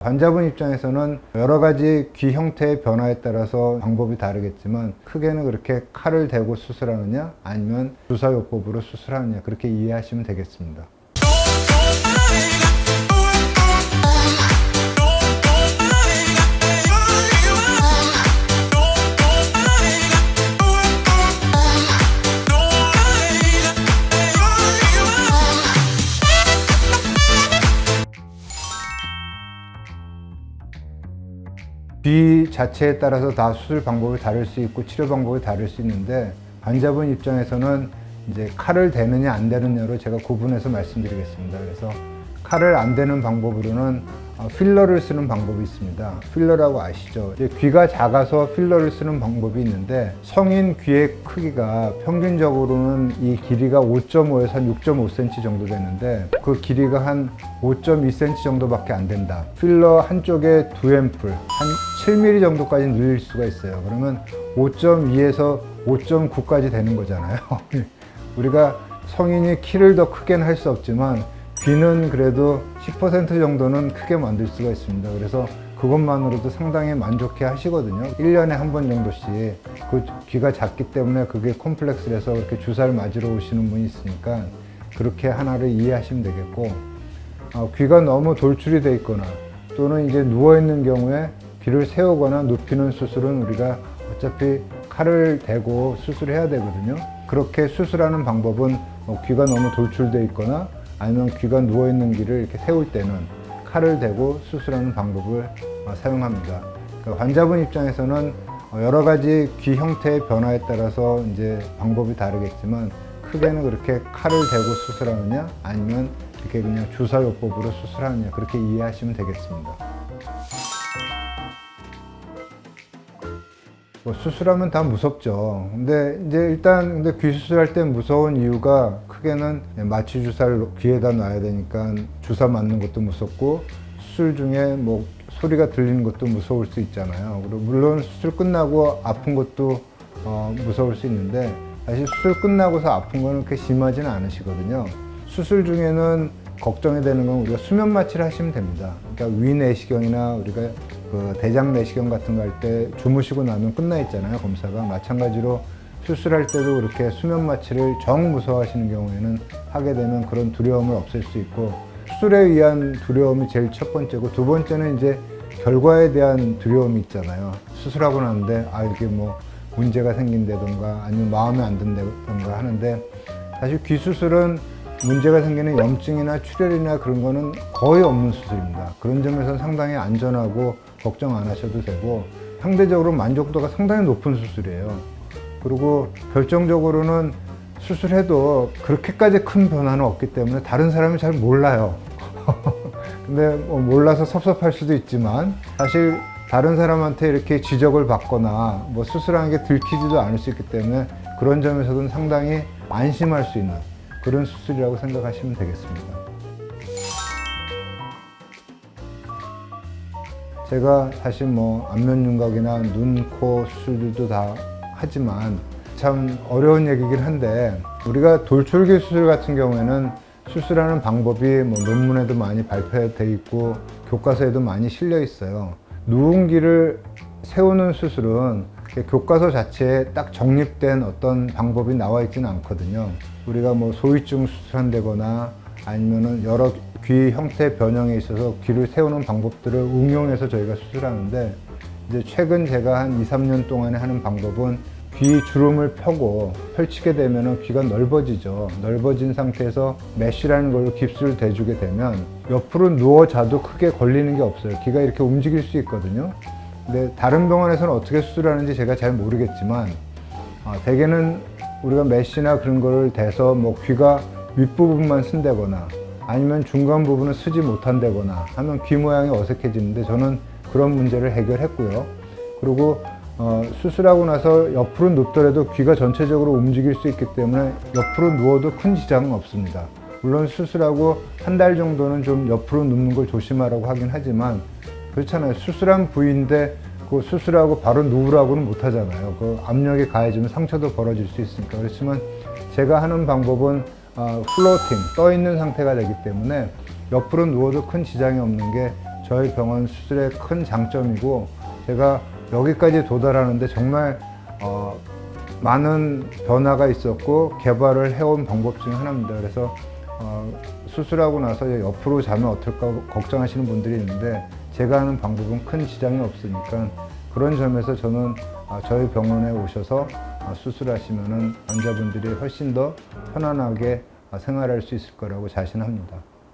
환자분 입장에서는 여러 가지 귀 형태의 변화에 따라서 방법이 다르겠지만 크게는 그렇게 칼을 대고 수술하느냐 아니면 주사요법으로 수술하느냐 그렇게 이해하시면 되겠습니다. 귀 자체에 따라서 다 수술 방법이 다를 수 있고 치료 방법이 다를 수 있는데 환자분 입장에서는 이제 칼을 대느냐 안 대느냐로 제가 구분해서 말씀드리겠습니다. 그래서 칼을 안 대는 방법으로는 필러를 쓰는 방법이 있습니다. 필러라고 아시죠? 이제 귀가 작아서 필러를 쓰는 방법이 있는데 성인 귀의 크기가 평균적으로는 이 길이가 5.5에서 한 6.5cm 정도 되는데 그 길이가 한 5.2cm 정도밖에 안 된다. 필러 한쪽에 2앰플, 한 7mm 정도까지 늘릴 수가 있어요. 그러면 5.2에서 5.9까지 되는 거잖아요. 우리가 성인이 키를 더 크게는 할 수 없지만 귀는 그래도 10% 정도는 크게 만들 수가 있습니다. 그래서 그것만으로도 상당히 만족해 하시거든요. 1년에 한 번 정도씩 그 귀가 작기 때문에 그게 콤플렉스라서 그렇게 주사를 맞으러 오시는 분이 있으니까 그렇게 하나를 이해하시면 되겠고, 귀가 너무 돌출이 돼 있거나 또는 이제 누워 있는 경우에 귀를 세우거나 눕히는 수술은 우리가 어차피 칼을 대고 수술해야 되거든요. 그렇게 수술하는 방법은 귀가 너무 돌출돼 있거나 아니면 귀가 누워있는 귀를 이렇게 세울 때는 칼을 대고 수술하는 방법을 사용합니다. 그러니까 환자분 입장에서는 여러 가지 귀 형태의 변화에 따라서 이제 방법이 다르겠지만 크게는 그렇게 칼을 대고 수술하느냐 아니면 이렇게 그냥 주사요법으로 수술하느냐 그렇게 이해하시면 되겠습니다. 수술하면 다 무섭죠. 근데 이제 일단 귀 수술할 때 무서운 이유가 크게는 마취 주사를 귀에다 놔야 되니까 주사 맞는 것도 무섭고 수술 중에 뭐 소리가 들리는 것도 무서울 수 있잖아요. 그리고 물론 수술 끝나고 아픈 것도 무서울 수 있는데 사실 수술 끝나고서 아픈 거는 그렇게 심하지는 않으시거든요. 수술 중에는 걱정이 되는 건 우리가 수면 마취를 하시면 됩니다. 그러니까 위 내시경이나 우리가 그 대장 내시경 같은 거 할 때 주무시고 나면 끝나 있잖아요. 검사가. 마찬가지로 수술할 때도 그렇게 수면 마취를 정 무서워하시는 경우에는 하게 되면 그런 두려움을 없앨 수 있고, 수술에 의한 두려움이 제일 첫 번째고, 두 번째는 이제 결과에 대한 두려움이 있잖아요. 수술하고 나는데 이게 뭐 문제가 생긴다던가 아니면 마음에 안 든다던가 하는데, 사실 귀 수술은 문제가 생기는 염증이나 출혈이나 그런 거는 거의 없는 수술입니다. 그런 점에서 상당히 안전하고 걱정 안 하셔도 되고 상대적으로 만족도가 상당히 높은 수술이에요. 그리고 결정적으로는 수술해도 그렇게까지 큰 변화는 없기 때문에 다른 사람이 잘 몰라요. 근데 몰라서 섭섭할 수도 있지만 사실 다른 사람한테 이렇게 지적을 받거나 뭐 수술하는 게 들키지도 않을 수 있기 때문에 그런 점에서는 상당히 안심할 수 있는 그런 수술이라고 생각하시면 되겠습니다. 제가 사실 뭐 안면윤곽이나 눈, 코 수술들도 다 하지만 참 어려운 얘기긴 한데, 우리가 돌출귀 수술 같은 경우에는 수술하는 방법이 뭐 논문에도 많이 발표되어 있고 교과서에도 많이 실려 있어요. 누운 귀를 세우는 수술은 교과서 자체에 딱 정립된 어떤 방법이 나와 있지는 않거든요. 우리가 뭐 소위증 수술한다거나 아니면은 여러 귀 형태 변형에 있어서 귀를 세우는 방법들을 응용해서 저희가 수술하는데, 이제 최근 제가 한 2, 3년 동안에 하는 방법은 귀 주름을 펴고 펼치게 되면은 귀가 넓어지죠. 넓어진 상태에서 메쉬라는 걸로 깁스를 대주게 되면 옆으로 누워 자도 크게 걸리는 게 없어요. 귀가 이렇게 움직일 수 있거든요. 근데 다른 병원에서는 어떻게 수술하는지 제가 잘 모르겠지만 대개는 우리가 메쉬나 그런 거를 대서 뭐 귀가 윗부분만 쓴다거나 아니면 중간 부분은 쓰지 못한다거나 하면 귀 모양이 어색해지는데, 저는 그런 문제를 해결했고요. 그리고 수술하고 나서 옆으로 눕더라도 귀가 전체적으로 움직일 수 있기 때문에 옆으로 누워도 큰 지장은 없습니다. 물론 수술하고 한 달 정도는 좀 옆으로 눕는 걸 조심하라고 하긴 하지만 그렇잖아요. 수술한 부위인데 그 수술하고 바로 누우라고는 못 하잖아요. 그 압력이 가해지면 상처도 벌어질 수 있으니까. 그렇지만 제가 하는 방법은 플로팅, 떠 있는 상태가 되기 때문에 옆으로 누워도 큰 지장이 없는 게 저희 병원 수술의 큰 장점이고 제가 여기까지 도달하는데 정말 많은 변화가 있었고 개발을 해온 방법 중에 하나입니다. 그래서 수술하고 나서 옆으로 자면 어떨까 걱정하시는 분들이 있는데 제가 하는 방법은 큰 지장이 없으니까 그런 점에서 저는 저희 병원에 오셔서 수술하시면은 환자분들이 훨씬 더 편안하게 생활할 수 있을 거라고 자신합니다.